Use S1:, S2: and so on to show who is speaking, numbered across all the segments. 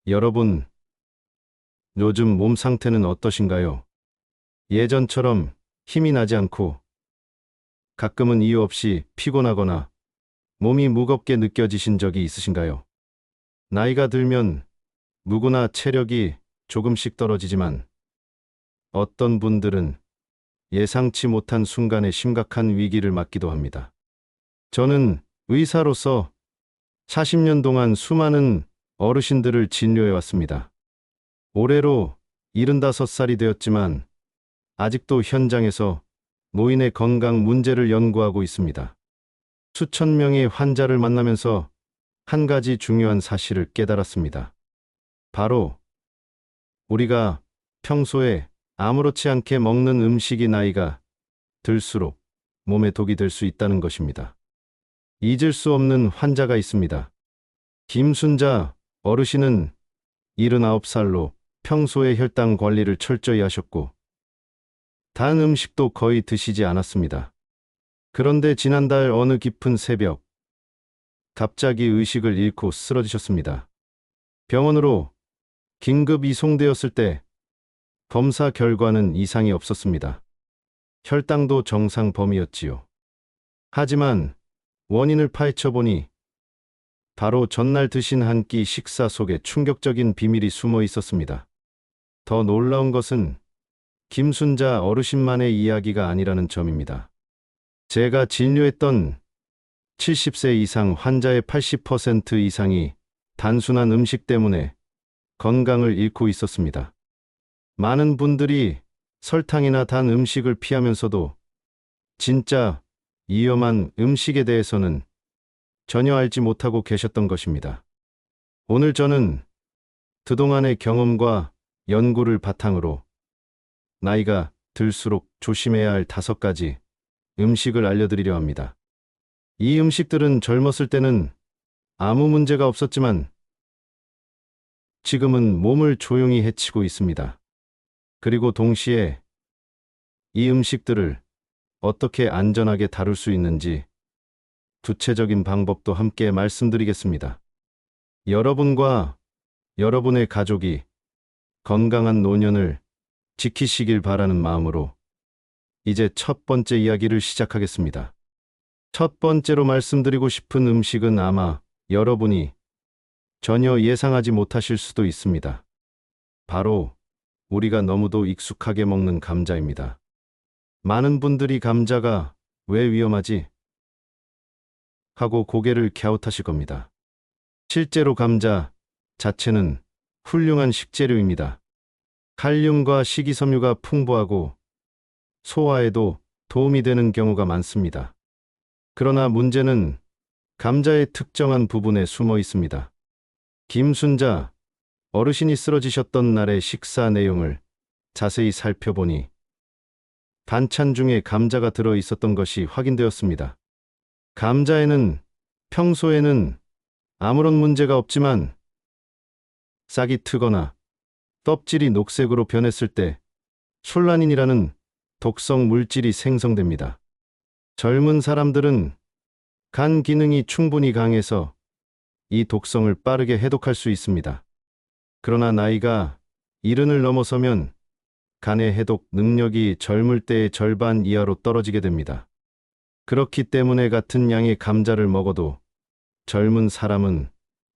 S1: 여러분, 요즘 몸 상태는 어떠신가요? 예전처럼 힘이 나지 않고 가끔은 이유 없이 피곤하거나 몸이 무겁게 느껴지신 적이 있으신가요? 나이가 들면 누구나 체력이 조금씩 떨어지지만 어떤 분들은 예상치 못한 순간에 심각한 위기를 맞기도 합니다. 저는 의사로서 40년 동안 수많은 어르신들을 진료해 왔습니다. 올해로 75살이 되었지만 아직도 현장에서 노인의 건강 문제를 연구하고 있습니다. 수천 명의 환자를 만나면서 한 가지 중요한 사실을 깨달았습니다. 바로 우리가 평소에 아무렇지 않게 먹는 음식이 나이가 들수록 몸에 독이 될 수 있다는 것입니다. 잊을 수 없는 환자가 있습니다. 김순자 어르신은 79살로 평소에 혈당 관리를 철저히 하셨고 단 음식도 거의 드시지 않았습니다. 그런데 지난달 어느 깊은 새벽 갑자기 의식을 잃고 쓰러지셨습니다. 병원으로 긴급 이송되었을 때 검사 결과는 이상이 없었습니다. 혈당도 정상 범위였지요. 하지만 원인을 파헤쳐 보니 바로 전날 드신 한 끼 식사 속에 충격적인 비밀이 숨어 있었습니다. 더 놀라운 것은 김순자 어르신만의 이야기가 아니라는 점입니다. 제가 진료했던 70세 이상 환자의 80% 이상이 단순한 음식 때문에 건강을 잃고 있었습니다. 많은 분들이 설탕이나 단 음식을 피하면서도 진짜 위험한 음식에 대해서는 전혀 알지 못하고 계셨던 것입니다. 오늘 저는 그동안의 경험과 연구를 바탕으로 나이가 들수록 조심해야 할 5가지 음식을 알려드리려 합니다. 이 음식들은 젊었을 때는 아무 문제가 없었지만 지금은 몸을 조용히 해치고 있습니다. 그리고 동시에 이 음식들을 어떻게 안전하게 다룰 수 있는지 구체적인 방법도 함께 말씀드리겠습니다. 여러분과 여러분의 가족이 건강한 노년을 지키시길 바라는 마음으로 이제 첫 번째 이야기를 시작하겠습니다. 첫 번째로 말씀드리고 싶은 음식은 아마 여러분이 전혀 예상하지 못하실 수도 있습니다. 바로 우리가 너무도 익숙하게 먹는 감자입니다. 많은 분들이 감자가 왜 위험하지? 하고 고개를 갸웃하실 겁니다. 실제로 감자 자체는 훌륭한 식재료입니다. 칼륨과 식이섬유가 풍부하고 소화에도 도움이 되는 경우가 많습니다. 그러나 문제는 감자의 특정한 부분에 숨어 있습니다. 김순자 어르신이 쓰러지셨던 날의 식사 내용을 자세히 살펴보니 반찬 중에 감자가 들어 있었던 것이 확인되었습니다. 감자에는 평소에는 아무런 문제가 없지만 싹이 트거나 껍질이 녹색으로 변했을 때 솔라닌이라는 독성 물질이 생성됩니다. 젊은 사람들은 간 기능이 충분히 강해서 이 독성을 빠르게 해독할 수 있습니다. 그러나 나이가 70을 넘어서면 간의 해독 능력이 젊을 때의 절반 이하로 떨어지게 됩니다. 그렇기 때문에 같은 양의 감자를 먹어도 젊은 사람은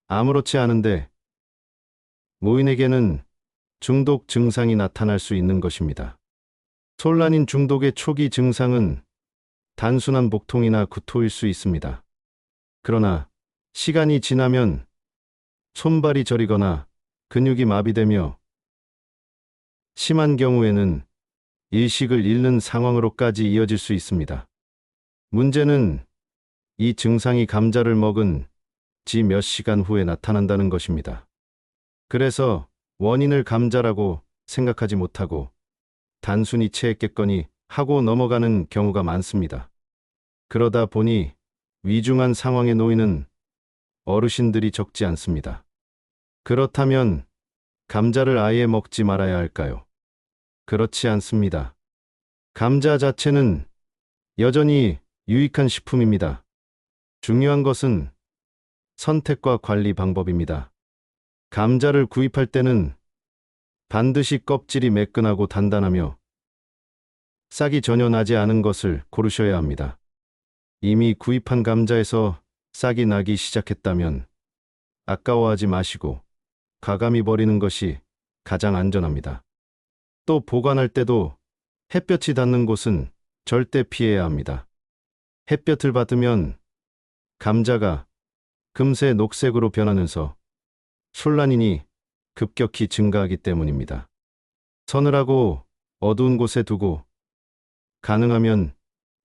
S1: 아무렇지 않은데 노인에게는 중독 증상이 나타날 수 있는 것입니다. 솔라닌 중독의 초기 증상은 단순한 복통이나 구토일 수 있습니다. 그러나 시간이 지나면 손발이 저리거나 근육이 마비되며 심한 경우에는 일식을 잃는 상황으로까지 이어질 수 있습니다. 문제는 이 증상이 감자를 먹은 지 몇 시간 후에 나타난다는 것입니다. 그래서 원인을 감자라고 생각하지 못하고 단순히 체했겠거니 하고 넘어가는 경우가 많습니다. 그러다 보니 위중한 상황에 놓이는 어르신들이 적지 않습니다. 그렇다면 감자를 아예 먹지 말아야 할까요? 그렇지 않습니다. 감자 자체는 여전히 유익한 식품입니다. 중요한 것은 선택과 관리 방법입니다. 감자를 구입할 때는 반드시 껍질이 매끈하고 단단하며 싹이 전혀 나지 않은 것을 고르셔야 합니다. 이미 구입한 감자에서 싹이 나기 시작했다면 아까워하지 마시고 과감히 버리는 것이 가장 안전합니다. 또 보관할 때도 햇볕이 닿는 곳은 절대 피해야 합니다. 햇볕을 받으면 감자가 금세 녹색으로 변하면서 솔라닌이 급격히 증가하기 때문입니다. 서늘하고 어두운 곳에 두고 가능하면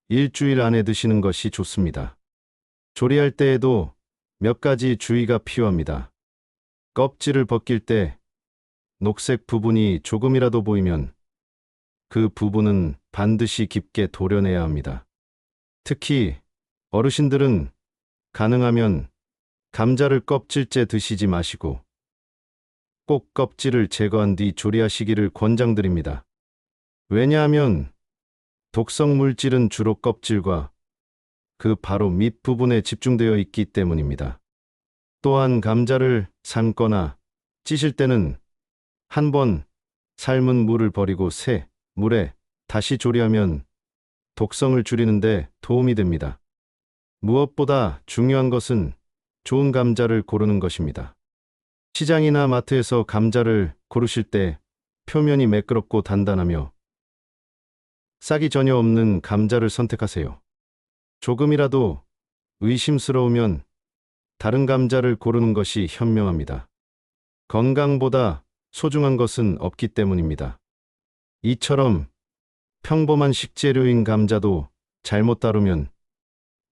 S1: 일주일 안에 드시는 것이 좋습니다. 조리할 때에도 몇 가지 주의가 필요합니다. 껍질을 벗길 때 녹색 부분이 조금이라도 보이면 그 부분은 반드시 깊게 도려내야 합니다. 특히 어르신들은 가능하면 감자를 껍질째 드시지 마시고 꼭 껍질을 제거한 뒤 조리하시기를 권장드립니다. 왜냐하면 독성 물질은 주로 껍질과 그 바로 밑부분에 집중되어 있기 때문입니다. 또한 감자를 삶거나 찌실 때는 한번 삶은 물을 버리고 새 물에 다시 조리하면 독성을 줄이는 데 도움이 됩니다. 무엇보다 중요한 것은 좋은 감자를 고르는 것입니다. 시장이나 마트에서 감자를 고르실 때 표면이 매끄럽고 단단하며 싹이 전혀 없는 감자를 선택하세요. 조금이라도 의심스러우면 다른 감자를 고르는 것이 현명합니다. 건강보다 소중한 것은 없기 때문입니다. 이처럼 평범한 식재료인 감자도 잘못 다루면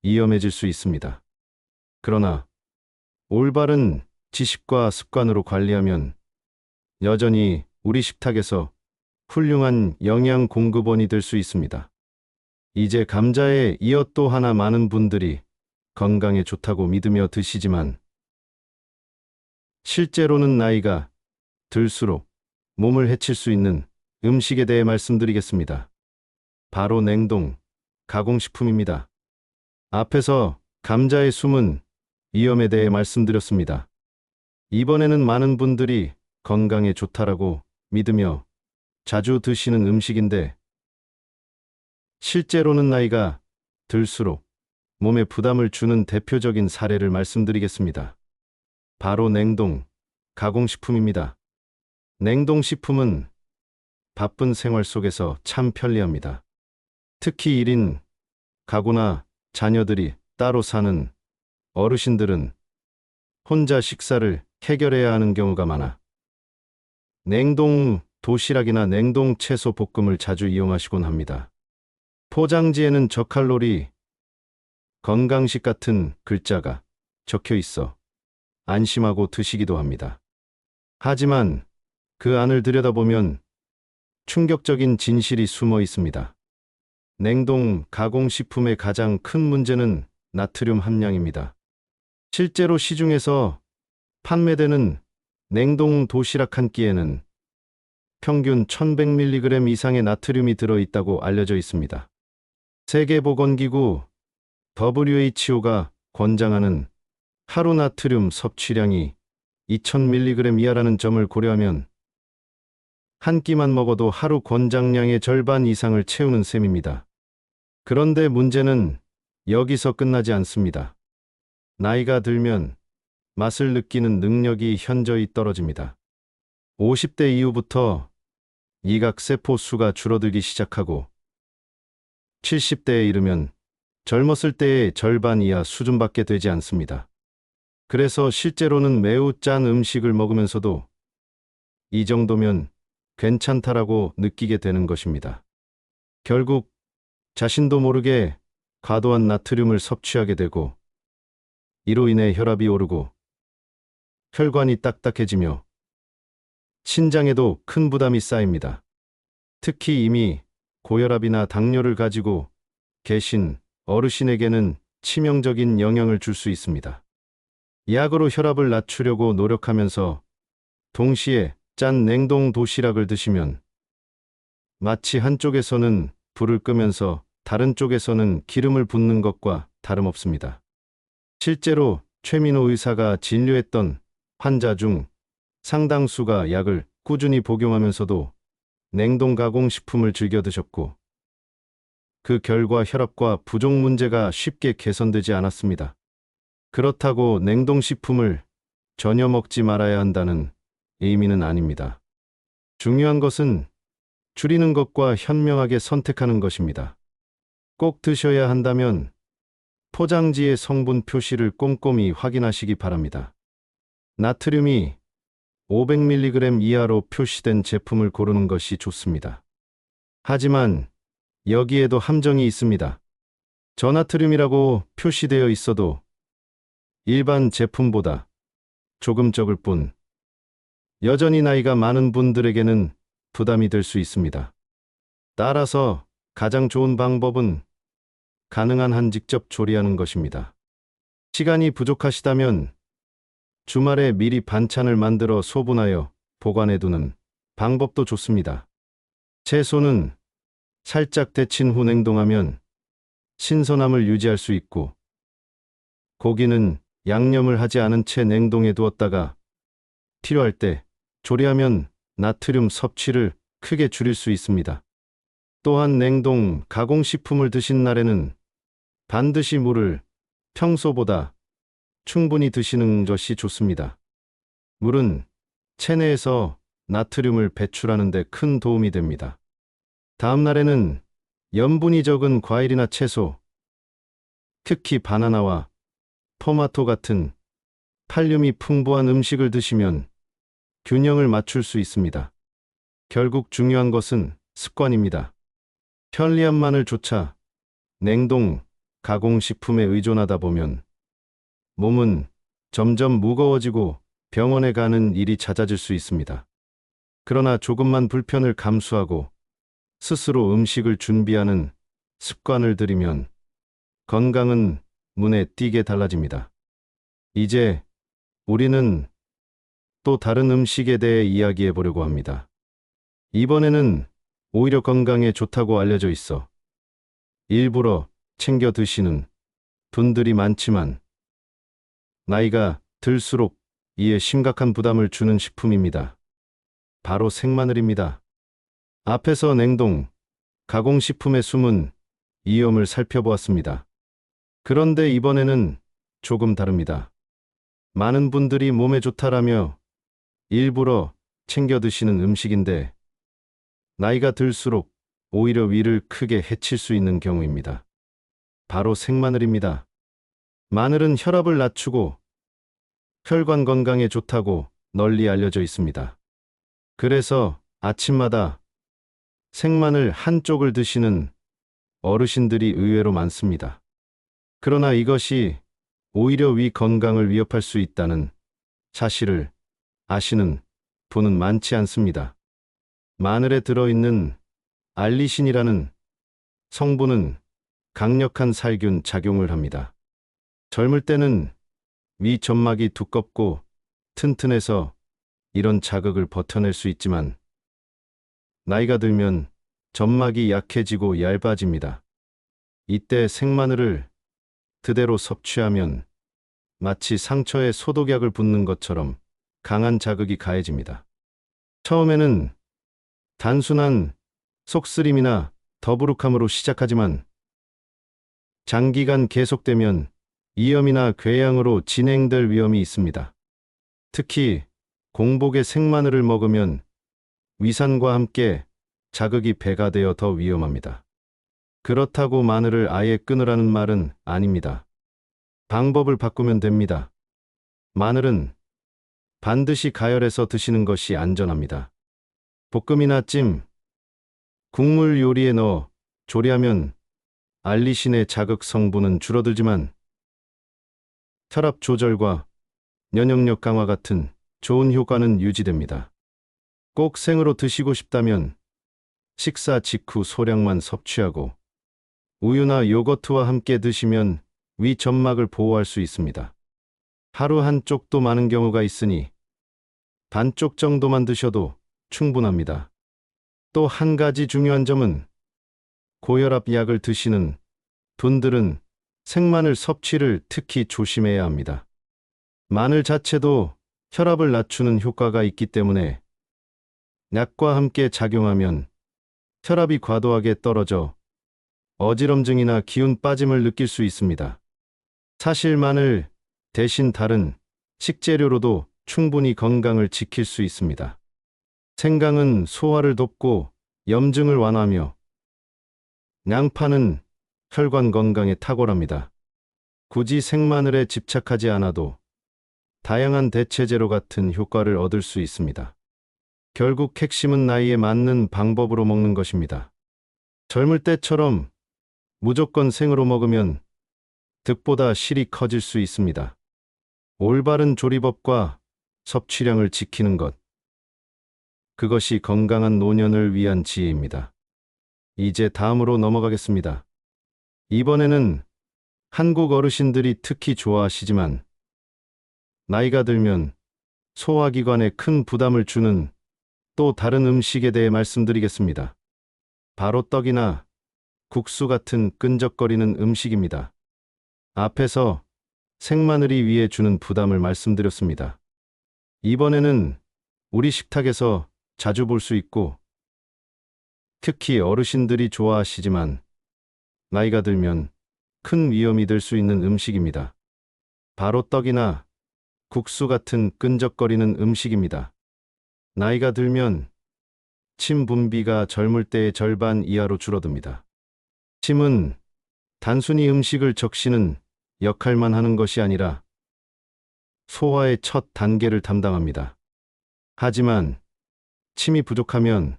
S1: 위험해질 수 있습니다. 그러나 올바른 지식과 습관으로 관리하면 여전히 우리 식탁에서 훌륭한 영양 공급원이 될 수 있습니다. 이제 감자에 이어 또 하나 많은 분들이 건강에 좋다고 믿으며 드시지만 실제로는 나이가 들수록 몸을 해칠 수 있는 음식에 대해 말씀드리겠습니다. 바로 냉동, 가공식품입니다. 앞에서 감자의 숨은 위험에 대해 말씀드렸습니다. 이번에는 많은 분들이 건강에 좋다라고 믿으며 자주 드시는 음식인데 실제로는 나이가 들수록 몸에 부담을 주는 대표적인 사례를 말씀드리겠습니다. 바로 냉동, 가공식품입니다. 냉동식품은 바쁜 생활 속에서 참 편리합니다. 특히 1인 가구나 자녀들이 따로 사는 어르신들은 혼자 식사를 해결해야 하는 경우가 많아 냉동 도시락이나 냉동 채소 볶음을 자주 이용하시곤 합니다. 포장지에는 저칼로리, 건강식 같은 글자가 적혀 있어 안심하고 드시기도 합니다. 하지만 그 안을 들여다보면 충격적인 진실이 숨어 있습니다. 냉동 가공식품의 가장 큰 문제는 나트륨 함량입니다. 실제로 시중에서 판매되는 냉동 도시락 한 끼에는 평균 1100mg 이상의 나트륨이 들어있다고 알려져 있습니다. 세계보건기구 WHO가 권장하는 하루 나트륨 섭취량이 2000mg 이하라는 점을 고려하면 한 끼만 먹어도 하루 권장량의 절반 이상을 채우는 셈입니다. 그런데 문제는 여기서 끝나지 않습니다. 나이가 들면 맛을 느끼는 능력이 현저히 떨어집니다. 50대 이후부터 이각세포 수가 줄어들기 시작하고 70대에 이르면 젊었을 때의 절반 이하 수준밖에 되지 않습니다. 그래서 실제로는 매우 짠 음식을 먹으면서도 이 정도면 괜찮다라고 느끼게 되는 것입니다. 결국 자신도 모르게 과도한 나트륨을 섭취하게 되고 이로 인해 혈압이 오르고 혈관이 딱딱해지며 신장에도 큰 부담이 쌓입니다. 특히 이미 고혈압이나 당뇨를 가지고 계신 어르신에게는 치명적인 영향을 줄 수 있습니다. 약으로 혈압을 낮추려고 노력하면서 동시에 짠 냉동 도시락을 드시면 마치 한쪽에서는 불을 끄면서 다른 쪽에서는 기름을 붓는 것과 다름없습니다. 실제로 최민호 의사가 진료했던 환자 중 상당수가 약을 꾸준히 복용하면서도 냉동 가공식품을 즐겨 드셨고, 그 결과 혈압과 부종 문제가 쉽게 개선되지 않았습니다. 그렇다고 냉동식품을 전혀 먹지 말아야 한다는 의미는 아닙니다. 중요한 것은 줄이는 것과 현명하게 선택하는 것입니다. 꼭 드셔야 한다면 포장지의 성분 표시를 꼼꼼히 확인하시기 바랍니다. 나트륨이 500mg 이하로 표시된 제품을 고르는 것이 좋습니다. 하지만 여기에도 함정이 있습니다. 저나트륨이라고 표시되어 있어도 일반 제품보다 조금 적을 뿐, 여전히 나이가 많은 분들에게는 부담이 될 수 있습니다. 따라서 가장 좋은 방법은 가능한 한 직접 조리하는 것입니다. 시간이 부족하시다면 주말에 미리 반찬을 만들어 소분하여 보관해두는 방법도 좋습니다. 채소는 살짝 데친 후 냉동하면 신선함을 유지할 수 있고, 고기는 양념을 하지 않은 채 냉동해 두었다가 필요할 때 조리하면 나트륨 섭취를 크게 줄일 수 있습니다. 또한 냉동 가공식품을 드신 날에는 반드시 물을 평소보다 충분히 드시는 것이 좋습니다. 물은 체내에서 나트륨을 배출하는 데 큰 도움이 됩니다. 다음 날에는 염분이 적은 과일이나 채소, 특히 바나나와 토마토 같은 칼륨이 풍부한 음식을 드시면 균형을 맞출 수 있습니다. 결국 중요한 것은 습관입니다. 편리함만을 쫓아 냉동 가공식품에 의존하다 보면 몸은 점점 무거워지고 병원에 가는 일이 잦아질 수 있습니다. 그러나 조금만 불편을 감수하고 스스로 음식을 준비하는 습관을 들이면 건강은 눈에 띄게 달라집니다. 이제 우리는 또 다른 음식에 대해 이야기해 보려고 합니다. 이번에는 오히려 건강에 좋다고 알려져 있어 일부러 챙겨 드시는 분들이 많지만 나이가 들수록 이에 심각한 부담을 주는 식품입니다. 바로 생마늘입니다. 앞에서 냉동, 가공식품의 숨은 위험을 살펴보았습니다. 그런데 이번에는 조금 다릅니다. 많은 분들이 몸에 좋다라며 일부러 챙겨 드시는 음식인데 나이가 들수록 오히려 위를 크게 해칠 수 있는 경우입니다. 바로 생마늘입니다. 마늘은 혈압을 낮추고 혈관 건강에 좋다고 널리 알려져 있습니다. 그래서 아침마다 생마늘 한 쪽을 드시는 어르신들이 의외로 많습니다. 그러나 이것이 오히려 위 건강을 위협할 수 있다는 사실을 아시는 분은 많지 않습니다. 마늘에 들어있는 알리신이라는 성분은 강력한 살균 작용을 합니다. 젊을 때는 위 점막이 두껍고 튼튼해서 이런 자극을 버텨낼 수 있지만 나이가 들면 점막이 약해지고 얇아집니다. 이때 생마늘을 그대로 섭취하면 마치 상처에 소독약을 붓는 것처럼 강한 자극이 가해집니다. 처음에는 단순한 속쓰림이나 더부룩함으로 시작하지만 장기간 계속되면 이염이나 궤양으로 진행될 위험이 있습니다. 특히 공복에 생마늘을 먹으면 위산과 함께 자극이 배가 되어 더 위험합니다. 그렇다고 마늘을 아예 끊으라는 말은 아닙니다. 방법을 바꾸면 됩니다. 마늘은 반드시 가열해서 드시는 것이 안전합니다. 볶음이나 찜, 국물 요리에 넣어 조리하면 알리신의 자극 성분은 줄어들지만 혈압 조절과 면역력 강화 같은 좋은 효과는 유지됩니다. 꼭 생으로 드시고 싶다면 식사 직후 소량만 섭취하고 우유나 요거트와 함께 드시면 위 점막을 보호할 수 있습니다. 하루 한쪽도 많은 경우가 있으니 반쪽 정도만 드셔도 충분합니다. 또 한 가지 중요한 점은 고혈압 약을 드시는 분들은 생마늘 섭취를 특히 조심해야 합니다. 마늘 자체도 혈압을 낮추는 효과가 있기 때문에 약과 함께 작용하면 혈압이 과도하게 떨어져 어지럼증이나 기운 빠짐을 느낄 수 있습니다. 사실 마늘 대신 다른 식재료로도 충분히 건강을 지킬 수 있습니다. 생강은 소화를 돕고 염증을 완화하며 양파는 혈관 건강에 탁월합니다. 굳이 생마늘에 집착하지 않아도 다양한 대체제로 같은 효과를 얻을 수 있습니다. 결국 핵심은 나이에 맞는 방법으로 먹는 것입니다. 젊을 때처럼 무조건 생으로 먹으면 득보다 실이 커질 수 있습니다. 올바른 조리법과 섭취량을 지키는 것. 그것이 건강한 노년을 위한 지혜입니다. 이제 다음으로 넘어가겠습니다. 이번에는 한국 어르신들이 특히 좋아하시지만 나이가 들면 소화기관에 큰 부담을 주는 또 다른 음식에 대해 말씀드리겠습니다. 바로 떡이나 국수 같은 끈적거리는 음식입니다. 앞에서 생마늘이 위에 주는 부담을 말씀드렸습니다. 이번에는 우리 식탁에서 자주 볼 수 있고 특히 어르신들이 좋아하시지만 나이가 들면 큰 위험이 될 수 있는 음식입니다. 바로 떡이나 국수 같은 끈적거리는 음식입니다. 나이가 들면 침 분비가 젊을 때의 절반 이하로 줄어듭니다. 침은 단순히 음식을 적시는 역할만 하는 것이 아니라 소화의 첫 단계를 담당합니다. 하지만 침이 부족하면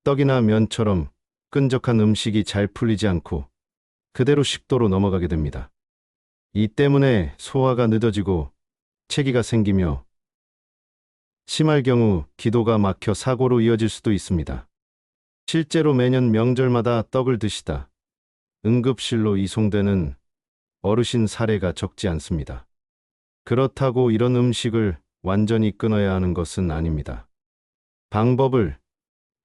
S1: 떡이나 면처럼 끈적한 음식이 잘 풀리지 않고 그대로 식도로 넘어가게 됩니다. 이 때문에 소화가 늦어지고 체기가 생기며 심할 경우 기도가 막혀 사고로 이어질 수도 있습니다. 실제로 매년 명절마다 떡을 드시다 응급실로 이송되는 어르신 사례가 적지 않습니다. 그렇다고 이런 음식을 완전히 끊어야 하는 것은 아닙니다. 방법을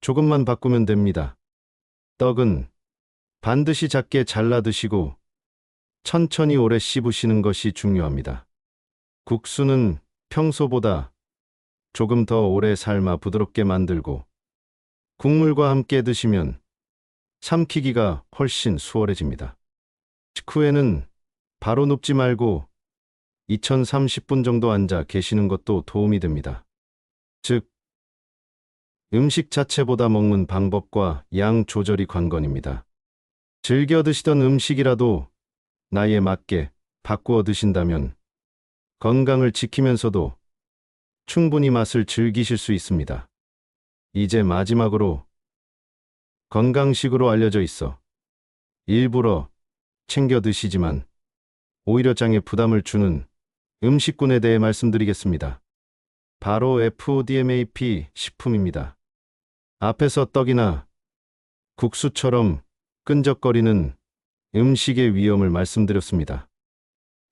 S1: 조금만 바꾸면 됩니다. 떡은 반드시 작게 잘라 드시고 천천히 오래 씹으시는 것이 중요합니다. 국수는 평소보다 조금 더 오래 삶아 부드럽게 만들고 국물과 함께 드시면 삼키기가 훨씬 수월해집니다. 식후에는 바로 눕지 말고 2030분 정도 앉아 계시는 것도 도움이 됩니다. 즉, 음식 자체보다 먹는 방법과 양 조절이 관건입니다. 즐겨 드시던 음식이라도 나이에 맞게 바꾸어 드신다면 건강을 지키면서도 충분히 맛을 즐기실 수 있습니다. 이제 마지막으로 건강식으로 알려져 있어 일부러 챙겨 드시지만 오히려 장에 부담을 주는 음식군에 대해 말씀드리겠습니다. 바로 FODMAP 식품입니다. 앞에서 떡이나 국수처럼 끈적거리는 음식의 위험을 말씀드렸습니다.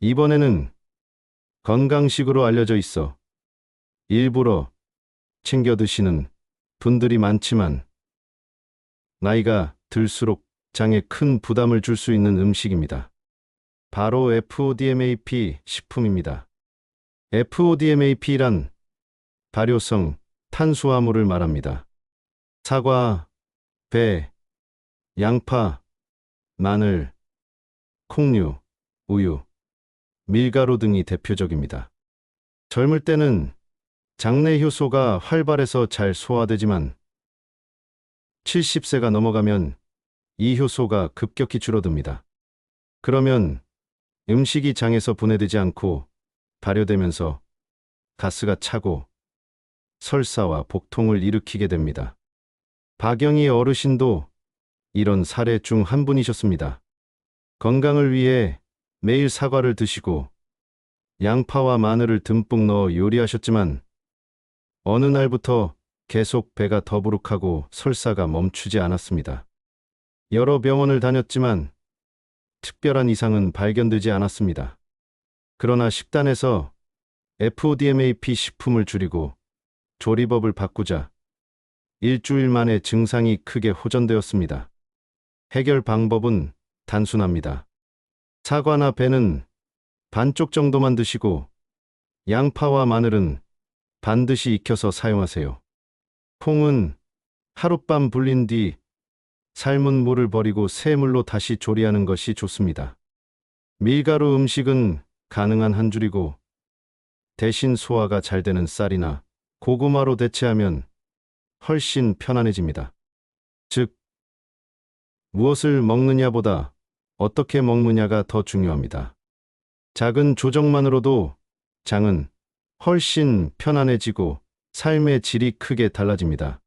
S1: 이번에는 건강식으로 알려져 있어 일부러 챙겨 드시는 분들이 많지만 나이가 들수록 장에 큰 부담을 줄 수 있는 음식입니다. 바로 FODMAP 식품입니다. FODMAP란 발효성 탄수화물을 말합니다. 사과, 배, 양파, 마늘, 콩류, 우유, 밀가루 등이 대표적입니다. 젊을 때는 장내 효소가 활발해서 잘 소화되지만 70세가 넘어가면 이 효소가 급격히 줄어듭니다. 그러면 음식이 장에서 분해되지 않고 발효되면서 가스가 차고 설사와 복통을 일으키게 됩니다. 박영희 어르신도 이런 사례 중 한 분이셨습니다. 건강을 위해 매일 사과를 드시고 양파와 마늘을 듬뿍 넣어 요리하셨지만 어느 날부터 계속 배가 더부룩하고 설사가 멈추지 않았습니다. 여러 병원을 다녔지만 특별한 이상은 발견되지 않았습니다. 그러나 식단에서 FODMAP 식품을 줄이고 조리법을 바꾸자 일주일 만에 증상이 크게 호전되었습니다. 해결 방법은 단순합니다. 사과나 배는 반쪽 정도만 드시고 양파와 마늘은 반드시 익혀서 사용하세요. 콩은 하룻밤 불린 뒤 삶은 물을 버리고 새 물로 다시 조리하는 것이 좋습니다. 밀가루 음식은 가능한 한 줄이고 대신 소화가 잘 되는 쌀이나 고구마로 대체하면 훨씬 편안해집니다. 즉, 무엇을 먹느냐보다 어떻게 먹느냐가 더 중요합니다. 작은 조정만으로도 장은 훨씬 편안해지고 삶의 질이 크게 달라집니다.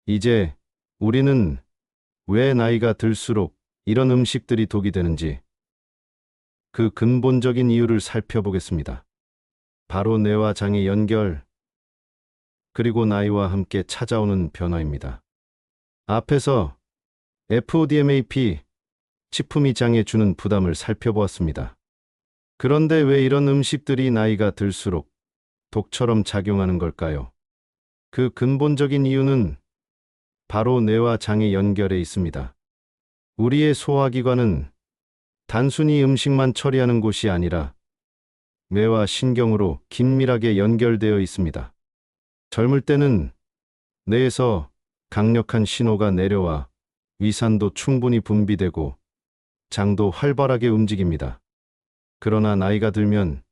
S1: 이제 우리는 왜 나이가 들수록 이런 음식들이 독이 되는지 그 근본적인 이유를 살펴보겠습니다. 바로 뇌와 장의 연결, 그리고 나이와 함께 찾아오는 변화입니다. 앞에서 FODMAP, 식품이 장에 주는 부담을 살펴보았습니다. 그런데 왜 이런 음식들이 나이가 들수록 독처럼 작용하는 걸까요? 그 근본적인 이유는 바로 뇌와 장의 연결에 있습니다. 우리의 소화기관은 단순히 음식만 처리하는 곳이 아니라 뇌와 신경으로 긴밀하게 연결되어 있습니다. 젊을 때는 뇌에서 강력한 신호가 내려와 위산도 충분히 분비되고 장도 활발하게 움직입니다. 그러나 나이가 들면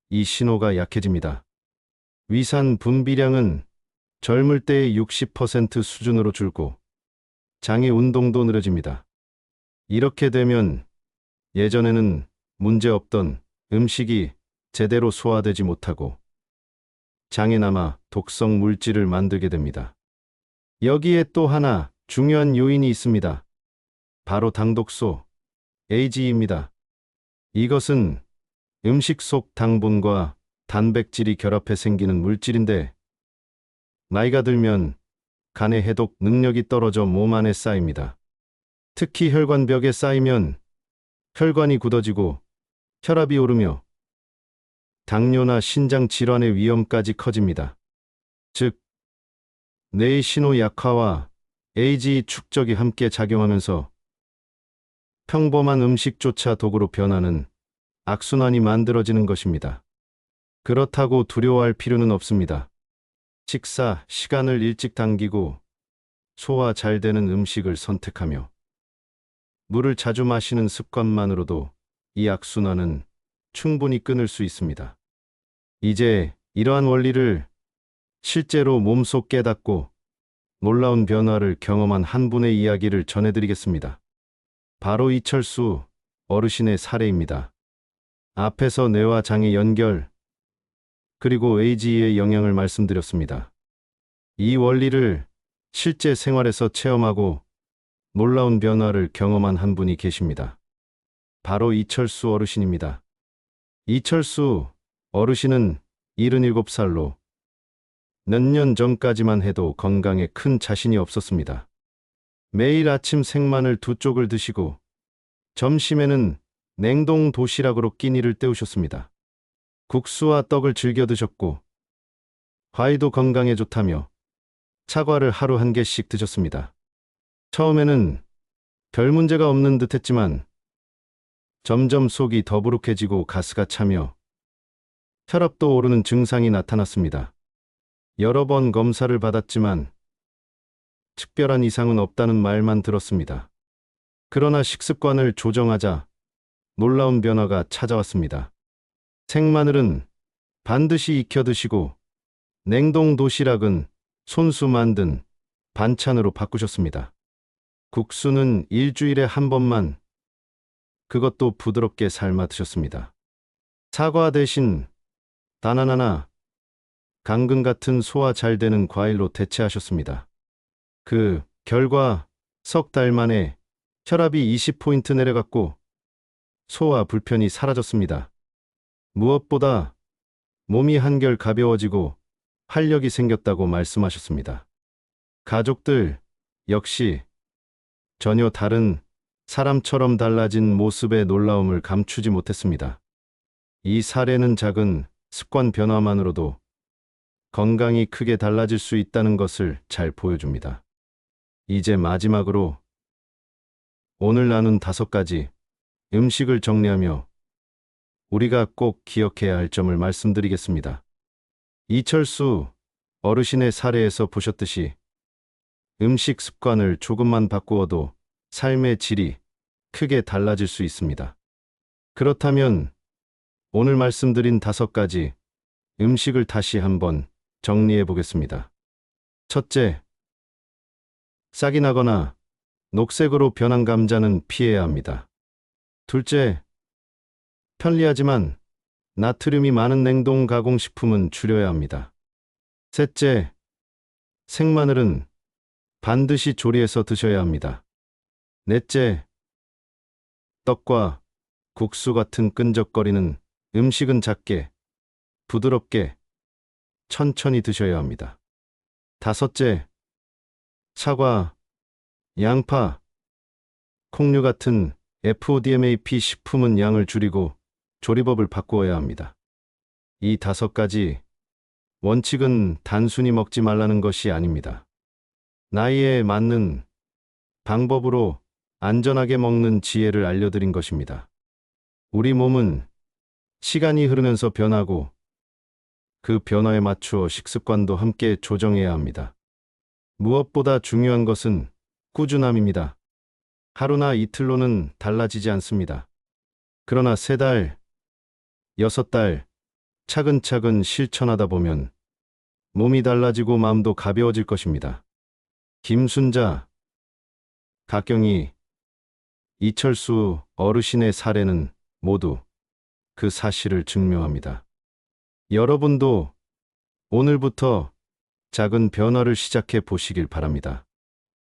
S1: 이 신호가 약해집니다. 위산 분비량은 젊을 때의 60% 수준으로 줄고 장의 운동도 느려집니다. 이렇게 되면 예전에는 문제없던 음식이 제대로 소화되지 못하고 장에 남아 독성 물질을 만들게 됩니다. 여기에 또 하나 중요한 요인이 있습니다. 바로 당독소, AGE입니다. 이것은 음식 속 당분과 단백질이 결합해 생기는 물질인데 나이가 들면 간의 해독 능력이 떨어져 몸 안에 쌓입니다. 특히 혈관벽에 쌓이면 혈관이 굳어지고 혈압이 오르며 당뇨나 신장 질환의 위험까지 커집니다. 즉, 뇌의 신호 약화와 AGE 축적이 함께 작용하면서 평범한 음식조차 독으로 변하는 악순환이 만들어지는 것입니다. 그렇다고 두려워할 필요는 없습니다. 식사 시간을 일찍 당기고 소화 잘 되는 음식을 선택하며 물을 자주 마시는 습관만으로도 이 악순환은 충분히 끊을 수 있습니다. 이제 이러한 원리를 실제로 몸속 깨닫고 놀라운 변화를 경험한 한 분의 이야기를 전해드리겠습니다. 바로 이철수 어르신의 사례입니다. 앞에서 뇌와 장의 연결, 그리고 AGE의 영향을 말씀드렸습니다. 이 원리를 실제 생활에서 체험하고 놀라운 변화를 경험한 한 분이 계십니다. 바로 이철수 어르신입니다. 이철수 어르신은 77살로 몇 년 전까지만 해도 건강에 큰 자신이 없었습니다. 매일 아침 생마늘 2쪽을 드시고 점심에는 냉동 도시락으로 끼니를 때우셨습니다. 국수와 떡을 즐겨 드셨고 과일도 건강에 좋다며 사과를 하루 1개씩 드셨습니다. 처음에는 별 문제가 없는 듯 했지만 점점 속이 더부룩해지고 가스가 차며 혈압도 오르는 증상이 나타났습니다. 여러 번 검사를 받았지만 특별한 이상은 없다는 말만 들었습니다. 그러나 식습관을 조정하자 놀라운 변화가 찾아왔습니다. 생마늘은 반드시 익혀 드시고 냉동 도시락은 손수 만든 반찬으로 바꾸셨습니다. 국수는 일주일에 한 번만, 그것도 부드럽게 삶아 드셨습니다. 사과 대신 바나나나 당근 같은 소화 잘 되는 과일로 대체하셨습니다. 그 결과 석 달 만에 혈압이 20포인트 내려갔고 소화 불편이 사라졌습니다. 무엇보다 몸이 한결 가벼워지고 활력이 생겼다고 말씀하셨습니다. 가족들 역시 전혀 다른 사람처럼 달라진 모습의 놀라움을 감추지 못했습니다. 이 사례는 작은 습관 변화만으로도 건강이 크게 달라질 수 있다는 것을 잘 보여줍니다. 이제 마지막으로 오늘 나눈 5가지 음식을 정리하며 우리가 꼭 기억해야 할 점을 말씀드리겠습니다. 이철수 어르신의 사례에서 보셨듯이 음식 습관을 조금만 바꾸어도 삶의 질이 크게 달라질 수 있습니다. 그렇다면 오늘 말씀드린 5가지 음식을 다시 한번 정리해 보겠습니다. 첫째, 싹이 나거나 녹색으로 변한 감자는 피해야 합니다. 둘째, 편리하지만 나트륨이 많은 냉동 가공식품은 줄여야 합니다. 셋째, 생마늘은 반드시 조리해서 드셔야 합니다. 넷째, 떡과 국수 같은 끈적거리는 음식은 작게, 부드럽게, 천천히 드셔야 합니다. 다섯째, 사과, 양파, 콩류 같은 FODMAP 식품은 양을 줄이고 조리법을 바꾸어야 합니다. 이 5가지 원칙은 단순히 먹지 말라는 것이 아닙니다. 나이에 맞는 방법으로 안전하게 먹는 지혜를 알려드린 것입니다. 우리 몸은 시간이 흐르면서 변하고 그 변화에 맞추어 식습관도 함께 조정해야 합니다. 무엇보다 중요한 것은 꾸준함입니다. 하루나 이틀로는 달라지지 않습니다. 그러나 3달, 6달, 차근차근 실천하다 보면 몸이 달라지고 마음도 가벼워질 것입니다. 김순자, 각경이, 이철수 어르신의 사례는 모두 그 사실을 증명합니다. 여러분도 오늘부터 작은 변화를 시작해 보시길 바랍니다.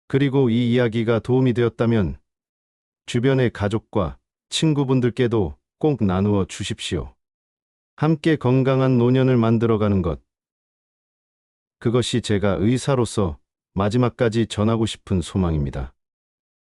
S1: 그리고 이 이야기가 도움이 되었다면 주변의 가족과 친구분들께도 꼭 나누어 주십시오. 함께 건강한 노년을 만들어가는 것. 그것이 제가 의사로서 마지막까지 전하고 싶은 소망입니다.